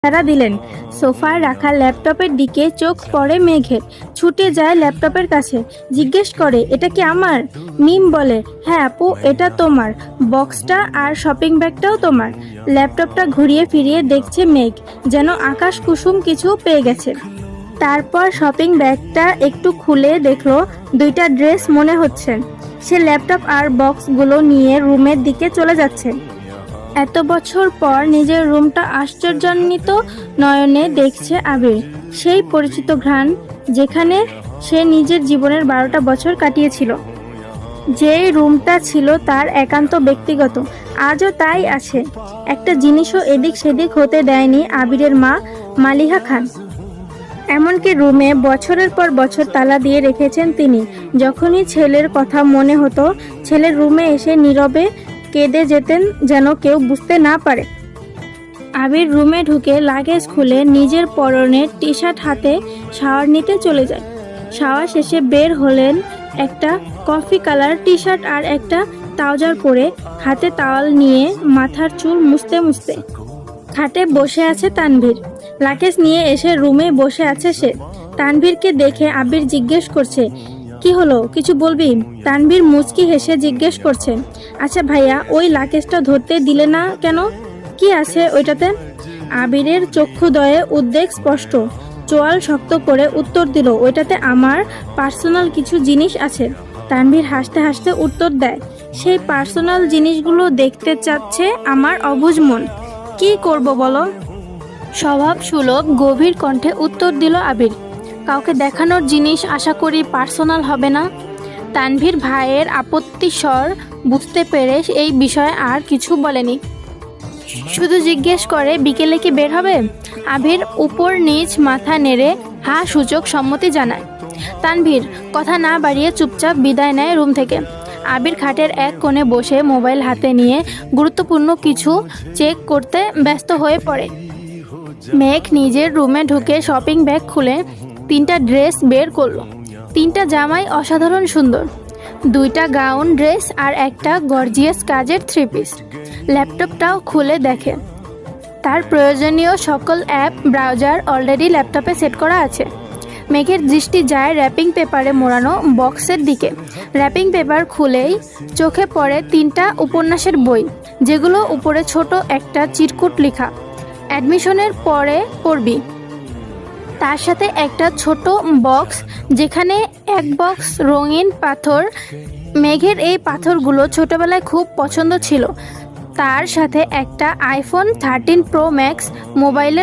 সাড়া দিলেন। সোফায় রাখা ল্যাপটপের দিকে চোখ পড়ে মেঘের। ছুটে যায় ল্যাপটপের কাছে, জিজ্ঞেস করে, এটা কি আমার? মিম বলে, হ্যাঁ আপু, এটা তোমার। বক্সটা আর শপিং ব্যাগটাও তোমার। ল্যাপটপটা ঘুরিয়ে ফিরিয়ে দেখছে মেঘ, যেন আকাশ কুসুম কিছু পেয়ে গেছে। তারপর শপিং ব্যাগটা একটু খুলে দেখলো দুইটা ড্রেস মনে হচ্ছে। সে ল্যাপটপ আর বক্সগুলো নিয়ে রুমের দিকে চলে যাচ্ছে। এত বছর পর নিজের রুমটা আশ্চর্যান্বিত নয়নে দেখছে আবির। সেই পরিচিত ঘ্রাণ, যেখানে সে নিজের জীবনের 12টা বছর কাটিয়েছিল। যেই রুমটা ছিল তার একান্ত ব্যক্তিগত, আজও তাই আছে। একটা জিনিসও এদিক সেদিক হতে দেয়নি আবিরের মা মালিহা খান। এমনকি রুমে বছরের পর বছর তালা দিয়ে রেখেছেন তিনি। যখনই ছেলের কথা মনে হতো, ছেলের রুমে এসে নীরবে কেঁদে যেতেন, যেন কেউ বুঝতে না পারে। আবির রুমে ঢুকে লাগেজ খুলে নিজের পরনের টি শার্ট হাতে শাওয়ার নিতে চলে যায়। শাওয়ার শেষে বের হলেন একটা কফি কালার টি শার্ট আর একটা ট্রাউজার পরে, হাতে টাওয়াল নিয়ে মাথার চুল মুছতে মুছতে। খাটে বসে আছে তানভীর। লাগেজ নিয়ে এসে রুমে বসে আছে সে। তানভীরকে দেখে আবির জিজ্ঞেস করছে, কি হলো, কিছু বলবি? তানভীর মুচকি হেসে জিজ্ঞেস করছে, আচ্ছা ভাইয়া, ওই লাগেজটা ধরতে দিলে না কেন? কি আছে ওইটাতে? আবিরের চক্ষুদয়ে উদ্বেগ স্পষ্ট। চোয়াল শক্ত করে উত্তর দিল, ওইটাতে আমার পার্সোনাল কিছু জিনিস আছে। তানভীর হাসতে হাসতে উত্তর দেয়, সেই পার্সোনাল জিনিসগুলো দেখতে চাচ্ছে আমার অবুঝ মন। কি করব বলো? স্বভাব সুলভ গভীর কণ্ঠে উত্তর দিল আবির, কাউকে দেখানোর জিনিস আশা করি পার্সোনাল হবে না। তানভীর ভাইয়ের আপত্তি স্বর বুঝতে পেরে এই বিষয়ে আর কিছু বলেনি, শুধু জিজ্ঞেস করে, বিকেলে কি বের হবে? আবির উপর নিচ মাথা নেড়ে হা সূচক সম্মতি জানায়। তানভীর কথা না বাড়িয়ে চুপচাপ বিদায় নেয় রুম থেকে। আবির খাটের এক কোণে বসে মোবাইল হাতে নিয়ে গুরুত্বপূর্ণ কিছু চেক করতে ব্যস্ত হয়ে পড়ে। মেঘ নিজের রুমে ঢুকে শপিং ব্যাগ খুলে 3টা ড্রেস বের করলো। 3টা জামাই অসাধারণ সুন্দর, 2টা গাউন ড্রেস আর একটা গর্জিয়াস কাজের 3 পিস। ল্যাপটপটাও খুলে দেখে, তার প্রয়োজনীয় সকল অ্যাপ ব্রাউজার অলরেডি ল্যাপটপে সেট করা আছে। মেঘের দৃষ্টি যায় র্যাপিং পেপারে মোড়ানো বক্সের দিকে। র্যাপিং পেপার খুলেই চোখে পড়ে 3টা উপন্যাসের বই, যেগুলো উপরে ছোট একটা চিরকুট লেখা, অ্যাডমিশনের পরে পড়বি। তার সাথে একটা ছোট বক্স, যেখানে এক বক্স রঙিন পাথর। মেঘের এই পাথরগুলো ছোটবেলায় খুব পছন্দ ছিল। তার সাথে একটা আইফোন 13 প্রো ম্যাক্স মোবাইলের